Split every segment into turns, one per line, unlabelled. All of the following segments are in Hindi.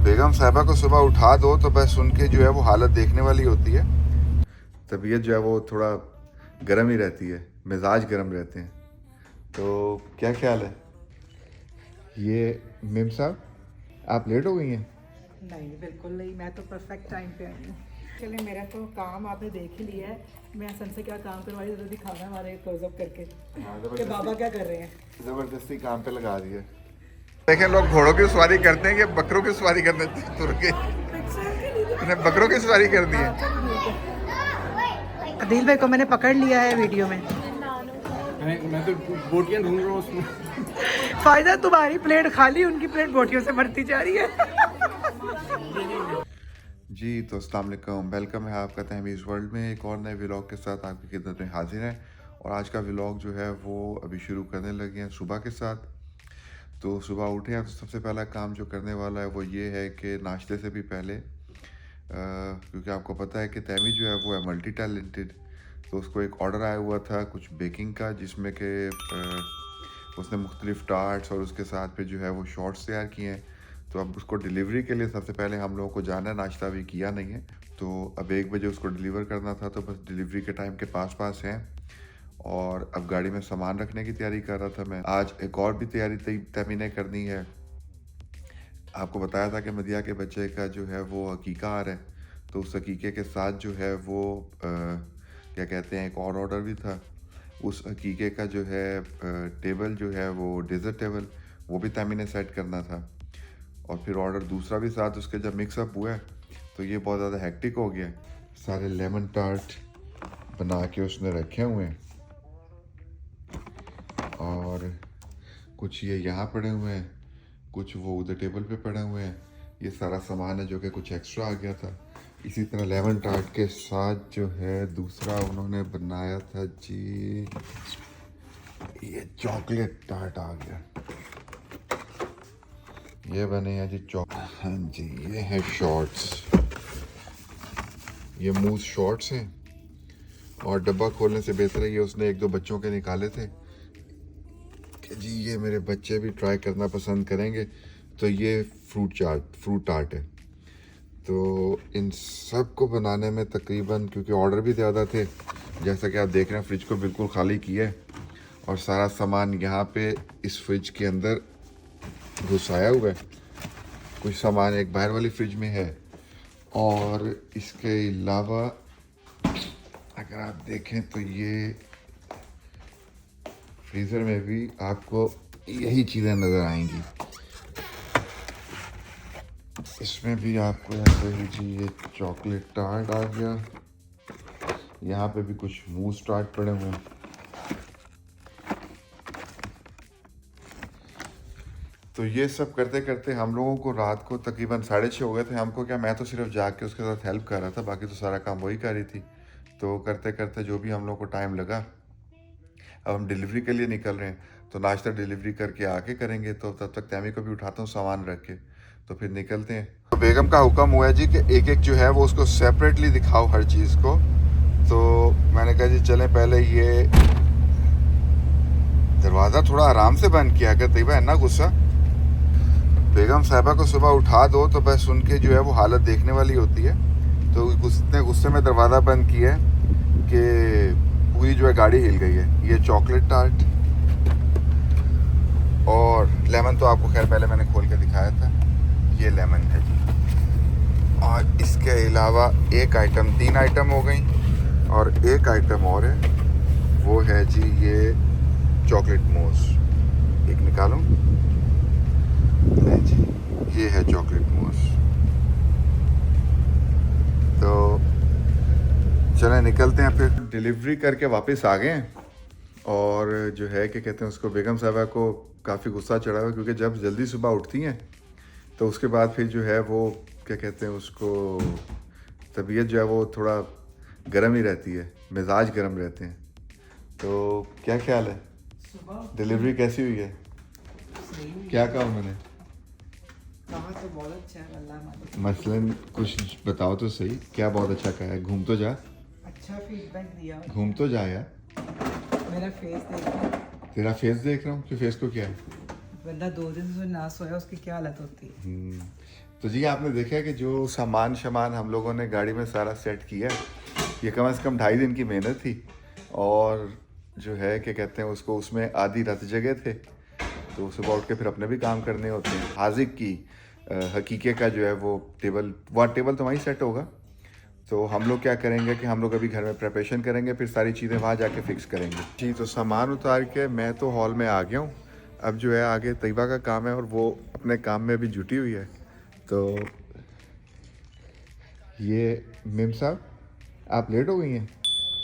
बेगम साहबा को सुबह उठा दो तो बस उनके जो है वो हालत देखने वाली होती है। तबीयत जो है वो थोड़ा गर्म ही रहती है, मिजाज गर्म रहते हैं। तो क्या ख्याल है? ये मिम साहब, आप लेट हो गई हैं।
नहीं बिल्कुल नहीं, मैं तो परफेक्ट टाइम पे आई हूँ। चलिए मेरा तो काम आपने देख ही लिया है। मैं हसन से क्या काम करवाई जरूर दिखाना हमारे क्लोजअप करके कि बाबा क्या कर रहे हैं।
जबरदस्ती काम पे लगा दिया। देखें, लोग घोड़ों की सवारी करते हैं कि बकरों की सवारी करने तुर के उन्हें बकरों की सवारी करनी है।
अदील भाई को मैंने पकड़ लिया है वीडियो में।
मैं तो बोटियां ढूंढ रहा हूँ उसमें।
फायदा तुम्हारी प्लेट खाली, उनकी प्लेट बोटियों से भरती जा रही है।
जी तो अस्सलाम वालेकुम, वेलकम है आपका तहमीज़ वर्ल्ड में। एक और नए व्लॉग के साथ आपकी खिदमत में हाजिर है। और आज का व्लॉग जो है वो अभी शुरू करने लगे हैं सुबह के साथ। तो सुबह उठे हैं तो सबसे पहला काम जो करने वाला है वो ये है कि नाश्ते से भी पहले क्योंकि आपको पता है कि तैमी जो है वो है मल्टी टैलेंटेड। तो उसको एक ऑर्डर आया हुआ था कुछ बेकिंग का, जिसमें कि उसने मुख्तलिफ टार्ट्स और उसके साथ पे जो है वो शॉर्ट्स तैयार किए हैं। तो अब उसको डिलीवरी के लिए सबसे पहले हम लोगों को जाना है, नाश्ता भी किया नहीं है। तो अब 1 बजे उसको डिलीवर करना था, तो बस डिलीवरी के टाइम के पास हैं। और अब गाड़ी में सामान रखने की तैयारी कर रहा था मैं। आज एक और भी तैयारी तैमी ने करनी है। आपको बताया था कि मदिया के बच्चे का जो है वो हकीका आ रहा है। तो उस हकीके के साथ जो है वो क्या कहते हैं, एक और ऑर्डर भी था। उस हकीके का जो है टेबल जो है वो डेजर्ट टेबल, वो भी तैमी ने सेट करना था। और फिर ऑर्डर दूसरा भी साथ उसके जब मिक्सअप हुआ है तो ये बहुत ज़्यादा हेक्टिक हो गया। सारे लेमन टार्ट बना के उसने रखे हुए हैं और कुछ ये यहाँ पड़े हुए हैं, कुछ वो उधर टेबल पे पड़े हुए हैं। ये सारा सामान है जो कि कुछ एक्स्ट्रा आ गया था। इसी तरह लेमन टार्ट के साथ जो है दूसरा उन्होंने बनाया था जी, ये चॉकलेट टार्ट आ गया। ये बने हैं जी हाँ जी, ये है शॉर्ट्स, ये मूस शॉर्ट्स हैं। और डब्बा खोलने से बेहतर है ये उसने 1-2 बच्चों के निकाले थे कि जी ये मेरे बच्चे भी ट्राई करना पसंद करेंगे। तो ये फ्रूट टार्ट है। तो इन सब को बनाने में तकरीबन, क्योंकि ऑर्डर भी ज़्यादा थे, जैसा कि आप देख रहे हैं फ्रिज को बिल्कुल खाली किया है और सारा सामान यहाँ पे इस फ्रिज के अंदर घुसाया हुआ है। कुछ सामान एक बाहर वाली फ्रिज में है और इसके अलावा अगर आप देखें तो ये फ्रीज़र में भी आपको यही चीज़ें नज़र आएंगी। इसमें भी आपको ऐसे ही जी ये चॉकलेट टार्ट आ गया। यहाँ पे भी कुछ मूस टार्ट पड़े हुए हैं। तो ये सब करते करते हम लोगों को रात को तकरीबन 6:30 हो गए थे। हमको क्या, मैं तो सिर्फ जाके उसके साथ हेल्प कर रहा था, बाकी तो सारा काम वही कर रही थी। तो करते करते जो भी हम लोग को टाइम लगा, अब हम डिलीवरी के लिए निकल रहे हैं। तो नाश्ता डिलीवरी करके आके करेंगे, तो तब तक तैमी को भी उठाता हूँ सामान रख के, तो फिर निकलते हैं। तो बेगम का हुक्म हुआ है जी कि एक एक जो है वो उसको सेपरेटली दिखाओ हर चीज़ को। तो मैंने कहा जी चलें, पहले ये दरवाज़ा थोड़ा आराम से बंद किया कर, तैयबा है ना गुस्सा। बेगम साहबा को सुबह उठा दो तो बस उनके जो है वो हालत देखने वाली होती है। तो इतने गुस्से में दरवाज़ा बंद किया है कि पूरी जो है गाड़ी हिल गई है। ये चॉकलेट टार्ट और लेमन तो आपको खैर पहले मैंने खोल के दिखाया था, ये लेमन है जी। और इसके अलावा एक आइटम, 3 आइटम हो गई और एक आइटम और है, वो है जी ये चॉकलेट मूस। एक निकालूं? नहीं जी, ये है चॉकलेट मूस। तो चलें निकलते हैं। फिर डिलीवरी करके वापस आ गए हैं और जो है क्या कहते हैं उसको, बेगम साहबा को काफ़ी गुस्सा चढ़ा हुआ, क्योंकि जब जल्दी सुबह उठती हैं तो उसके बाद फिर जो है वो क्या कहते हैं उसको, तबीयत जो है वो थोड़ा गर्म ही रहती है, मिजाज गर्म रहते हैं। तो क्या ख्याल है, डिलीवरी कैसी हुई है? क्या कहा उन्होंने?
कहा तो बहुत अच्छा है, अल्लाह मालिक।
मसलन कुछ बताओ तो सही, क्या बहुत अच्छा कहा है? घूम तो जा,
अच्छा फीडबैक दिया।
घूम तो जा यार।
मेरा फेस देखो।
तेरा फेस देख रहा हूँ कि फेस को क्या है?
बंदा 2 दिन से ना सोया उसकी क्या हालत होती है।
तो जी आपने देखा है कि जो सामान हम लोगों ने गाड़ी में सारा सेट किया है, ये कम से कम 2.5 दिन की मेहनत थी। और जो है क्या कहते हैं उसको, उसमें आधी रात जगह थे, तो सुबह उठ के फिर अपने भी काम करने होते हैं। हाजिक की हकीके का जो है वो टेबल तो वहीं सेट होगा। तो हम लोग क्या करेंगे कि हम लोग अभी घर में प्रिपरेशन करेंगे, फिर सारी चीज़ें वहाँ जाके फिक्स करेंगे। जी तो सामान उतार के मैं तो हॉल में आ गया हूँ। अब जो है आगे तैयबा का काम है और वो अपने काम में भी जुटी हुई है। तो ये मिम साहब आप लेट हो गई हैं?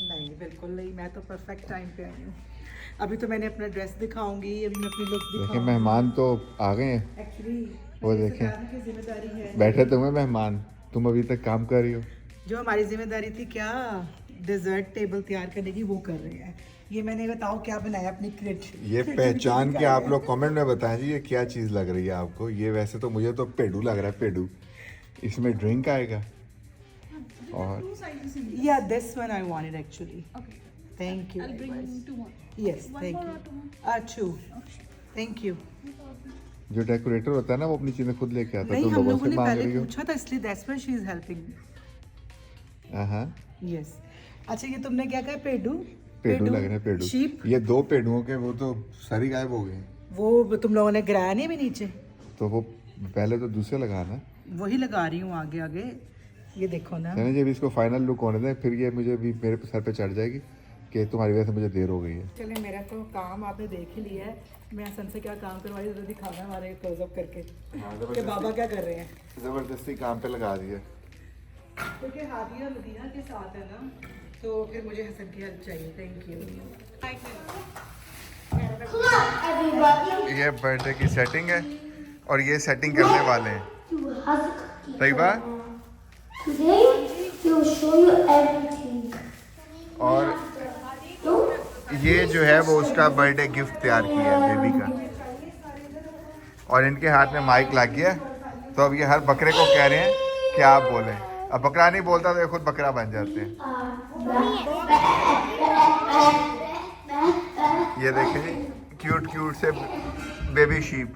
नहीं बिल्कुल नहीं, मैं तो परफेक्ट टाइम पे आई हूँ। अभी तो मैंने अपना ड्रेस दिखाऊंगी, अभी मैं अपनी लुक
देखिए
दिखाऊंगी।
मेहमान तो आ गए हैं,
एक्चुअली
वो देखें
की जिम्मेदारी है।
बैठे तो हुए मेहमान, तुम अभी तक काम कर रही हो।
जो हमारी जिम्मेदारी थी क्या डिजर्ट टेबल तैयार करने की, वो कर रहे हैं। ये मैंने बताओ क्या बनाया अपनी
ये पहचान के आप लोग कमेंट में बताएं जी ये क्या चीज़ लग रही है आपको। ये वैसे तो मुझे तो पेडू लग रहा है, पेडू। इसमें ड्रिंक आएगा और
या this one I wanted actually.
Okay.
Thank you.
I'll bring 2 more.
Yes thank
One more or 2 more?
You. Thank you.
जो डेकोरेटर होता है ना वो अपनी चीज़ें खुद लेके आता है,
नहीं
तुम
हम
लोगों
लोगों
से
ने
मांग
पहले
रही हो।
पूछा था, इसलिए that's why she is helping.
हाँ
यस। अच्छा ये तुमने क्या कहा, पेडू?
पेडू लग रहे हैं, पेडू।
शीप।
ये 2 पेडुओं के वो तो सारी गायब हो गए।
वो तुम लोगों ने गिराया नहीं भी नीचे?
तो वो पहले तो दूसरे लगाना।
वही लगा रही हूँ आगे आगे। ये देखो ना।
चलिए जी अभी इसको फाइनल लुक होने दें, फिर ये मुझे भी मेरे सर पे चढ़ जाएगी कि तुम्हारी वजह से मुझे देर हो गई है।
चलिए मेरा तो काम आपने देख ही लिया है। मैं हसन से क्या काम करवाई जरा दिखाना हमारे क्लोजअप करके कि बाबा क्या कर रहे हैं।
जबरदस्ती काम पे लगा दिया।
क्योंकि हादिया मदीना के साथ है ना, तो फिर मुझे हसन की हेल्प चाहिए। Thank you.
ये बर्थडे की सेटिंग है और ये सेटिंग करने वाले हैं Taiba.
Today, he will show you everything.
और ये जो है वो उसका बर्थडे गिफ्ट तैयार किया है बेबी का, और इनके हाथ में माइक लग गया। तो अब ये हर बकरे को कह रहे हैं कि आप बोलें। अब बकरा नहीं बोलता तो ये खुद बकरा बन जाते हैं। ये देखें क्यूट क्यूट से बेबी शीप।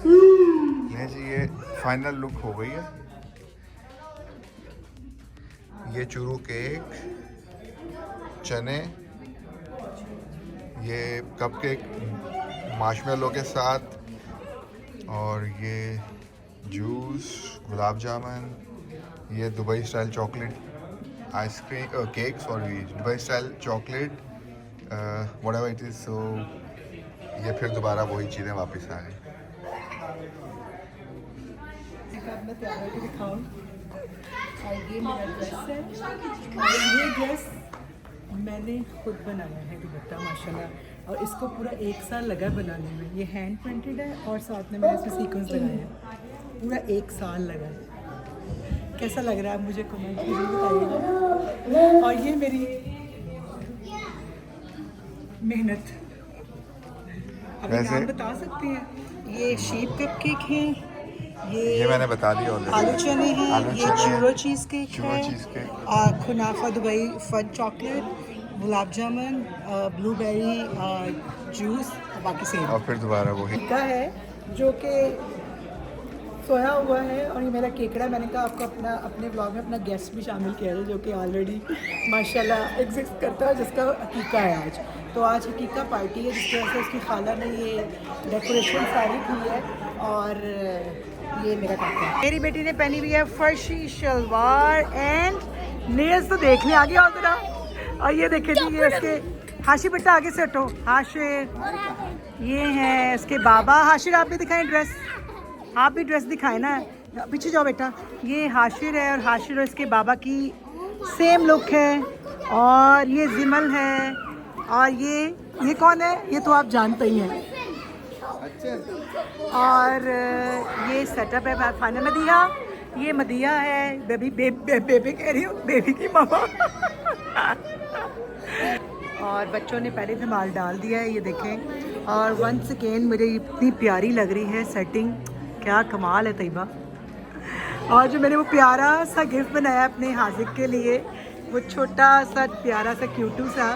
नहीं जी ये फाइनल लुक हो गई है। ये चूरू केक, चने, ये कपकेक मार्शमेलो के साथ, और ये जूस, गुलाब जामुन, ये Dubai style chocolate ice cream cake, sorry Dubai style chocolate whatever it is. So ये फिर दोबारा वही चीज़ें वापस आ गई।
मैं तैयार होकर दिखाऊं। और ये मेरा ड्रेस है, और ये ड्रेस मैंने खुद बनाया है दुपट्टा माशाल्लाह, और इसको पूरा 1 साल लगा बनाने में। ये हैंड प्रिंटेड है और साथ में मैंने इसमें सीक्वेंस लगाया है। पूरा 1 साल लगा है। कैसा लग रहा है आप मुझे कमेंट में बताइएगा। और ये मेरी मेहनत। अब
वैसे-
नाम बता सकते हैं। ये शीप कपकेक है,
ये मैंने बता दिया ऑलरेडी।
आलू चने हैं,
आलू
ये
चने,
चूरो चीज़ केक
चूरो
है,
चीज़ केक,
खुनाफा Dubai fudge chocolate, gulab jamun, blueberry juice, बाकी सेब।
और फिर दोबारा वही।
टीका है जो कि सोया हुआ है, और ये मेरा केकड़ा। मैंने कहा आपको अपने ब्लॉग में अपना गेस्ट भी शामिल किया है जो कि ऑलरेडी माशाल्लाह एग्जिस्ट करता है, जिसका हकीका है आज। तो आज हकीका पार्टी है जिसकी वजह से उसकी खाला ने ये डेकोरेशन सारी की है। और ये मेरा काका है। मेरी बेटी ने पहनी हुई है फर्शी शलवार एंड नेल्स तो देखने आ गया जरा। और ये देखे जी ये इसके हाशिर बेटा आगे से हटो। हाशिर ये है इसके बाबा। हाशिर आप भी दिखाएं ड्रेस, आप भी ड्रेस दिखाएं ना, पीछे जाओ बेटा। ये हाशिर है और हाशिर और इसके बाबा की सेम लुक है। और ये जिमल है, और ये कौन है? ये तो आप जानते ही हैं। और ये सेटअप है फाना मदिया। ये मदिया है बेबी बेबी कह रही हूँ, बेबी की मामा। और बच्चों ने पहले धमाल डाल दिया है, ये देखें। और वंस अगेन मुझे इतनी प्यारी लग रही है सेटिंग, क्या कमाल है तैयबा। और जो मैंने वो प्यारा सा गिफ्ट बनाया अपने हाजिक के लिए, वो छोटा सा प्यारा सा क्यूटू सा,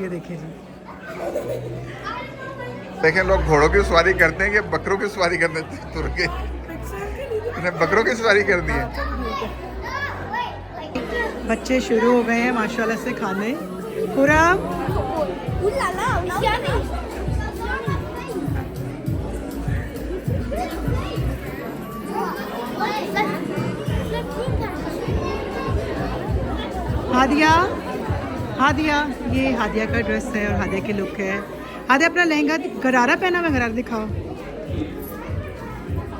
ये देखें जी।
देखें लोग घोड़ों की सवारी करते हैं कि बकरों की सवारी करने तुर के इन्हें बकरों की सवारी करनी है।
बच्चे शुरू हो गए हैं माशाल्लाह से खाने पूरा। हादिया, हादिया, ये हादिया का ड्रेस है और हादिया की लुक है। हादिया अपना लहंगा गरारा पहना हुआ, गरारा दिखाओ।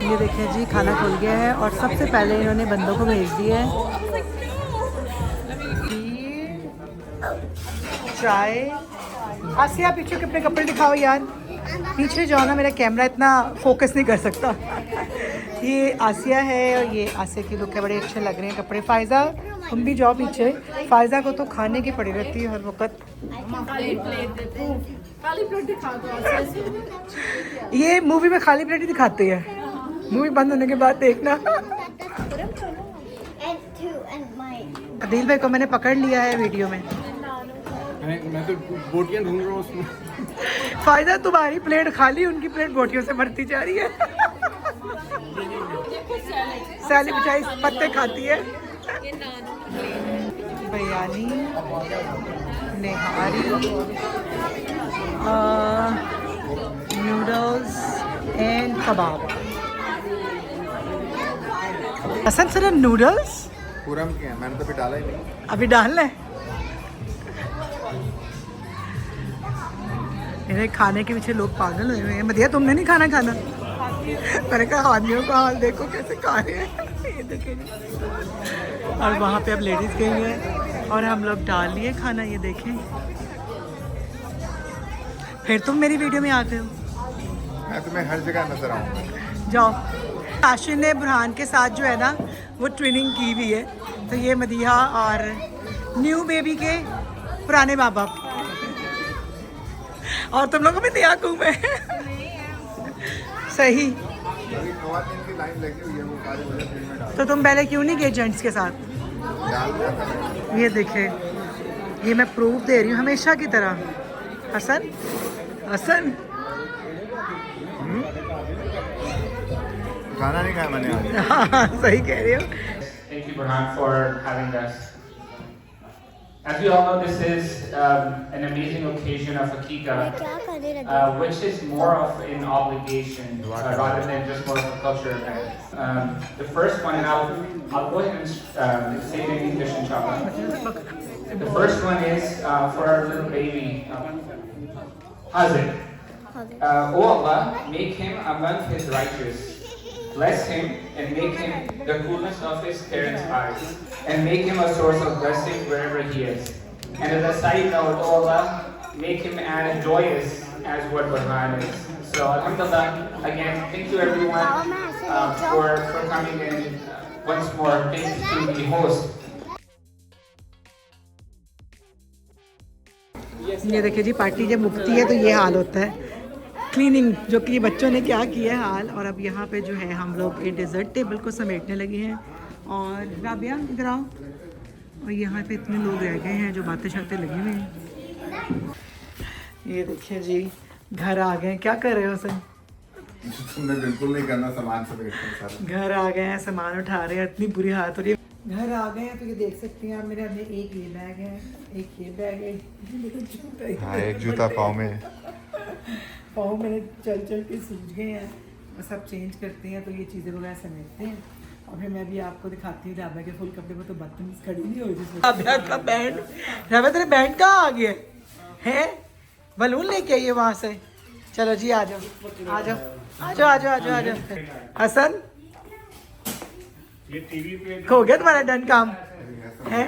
ये देखिए जी खाना खुल गया है और सबसे पहले इन्होंने बंदों को भेज दिया है चाय। आसिया पीछे के अपने कपड़े दिखाओ यार, पीछे जाओ ना, मेरा कैमरा इतना फोकस नहीं कर सकता। ये आसिया है और ये आसिया की लुक है, बड़े अच्छे लग रहे हैं कपड़े। फायजा तुम भी जाओ पीछे, फायजा को तो खाने की पड़ी रहती है हर वक्त। ये मूवी में खाली प्लेट ही दिखाते हैं, मूवी बंद होने के बाद देखना। अदील भाई को मैंने पकड़ लिया है वीडियो में।
मैं तो बोटियां ढूंढ रहा हूँ उसमें।
फायदा तुम्हारी प्लेट खाली, उनकी प्लेट बोटियों से भरती जा रही है। सैली बेचारी पत्ते खाती है। बिरयानी, निहारी, नूडल्स एंड कबाब। पसंद सिर्फ नूडल्स
पूरम के हैं, मैंने तो भी डाला ही नहीं।
अभी डालना है। मेरे खाने के पीछे लोग पागल हुए हैं। मदिया तुमने नहीं खाना खाना? मैंने कहा आदमियों का हाल देखो कैसे खा रहे हैं। ये देखें। और वहाँ पे अब लेडीज गई हैं और हम लोग डाल लिए खाना। ये देखें, फिर तुम मेरी वीडियो में आते हो।
मैं तुम्हें हर जगह नजर आऊँगा।
जाओ। आशिन ने बुरहान के साथ जो है ना वो ट्रेनिंग की हुई है, तो ये मदिया और न्यू बेबी के पुराने माँ बाप। और तुम लोगों में दिया मैं सही।
की लाइन लगी हुई है, वो सारी वजह फिल्म में डाल
तो तुम पहले क्यों नहीं गए जेंट्स के साथ?
दिया था।
ये देखे, ये मैं प्रूफ दे रही हूँ हमेशा की तरह। हसन, हसन
खाना नहीं खाया मैंने आज।
हाँ सही कह रही हो।
Thank you, Burhan, for having us. As we all know, this is an amazing occasion of Akika, which is more of an obligation rather than just more of a culture event. The first one, and I'll go ahead and say it in English, inshallah. The first one is for our little baby, Hazir. O Allah, make him among his righteous. Bless him and make him the coolness of his parents' eyes, and make him a source of blessing wherever he is. And as a side note, oh Allah, make him as joyous as what Burhan is. So alhamdulillah, again, thank you everyone for coming in once more. Thanks to the host.
ये देखिए जी, पार्टी जब मुकती है तो ये हाल होता है। क्लीनिंग जो कि बच्चों ने क्या किया है हाल। और अब यहाँ पे जो है हम लोग ये डेजर्ट टेबल को समेटने लगे हैं। और राबिया इधर आओ। और यहाँ पे इतने लोग रह गए हैं जो बातें शातें लगी हुई हैं। ये देखिए जी, घर आ गए। क्या कर रहे हो सर?
तुमने बिल्कुल नहीं करना, सामान समेटना सारा।
घर आ गए हैं, सामान उठा रहे हैं, इतनी बुरी हालत हो रही है। घर आ गए हैं तो ये देख सकती हैं आप, मेरे अंदर एक ये बैग है, एक ये बैग है।
हाँ, एक जूता पाँव में।
पाँव मेरे चल चल के सूज गए हैं। बस अब चेंज करते हैं तो ये चीज़ें वगैरह समेटते हैं। और फिर मैं भी आपको दिखाती हूँ राबिया के फुल कपड़े में तो बदतमीज खड़ी नहीं हुई जिसमें। राबिया का बैंड, राबिया तेरे बैंड कहाँ आ गया है? बलून लेके आइए वहाँ से। चलो जी आ जाओ, आ जाओ, आ जाओ, आ जाओ, आ जाओ, आ जाओ। हसन, हो गया तुम्हारा डन काम है?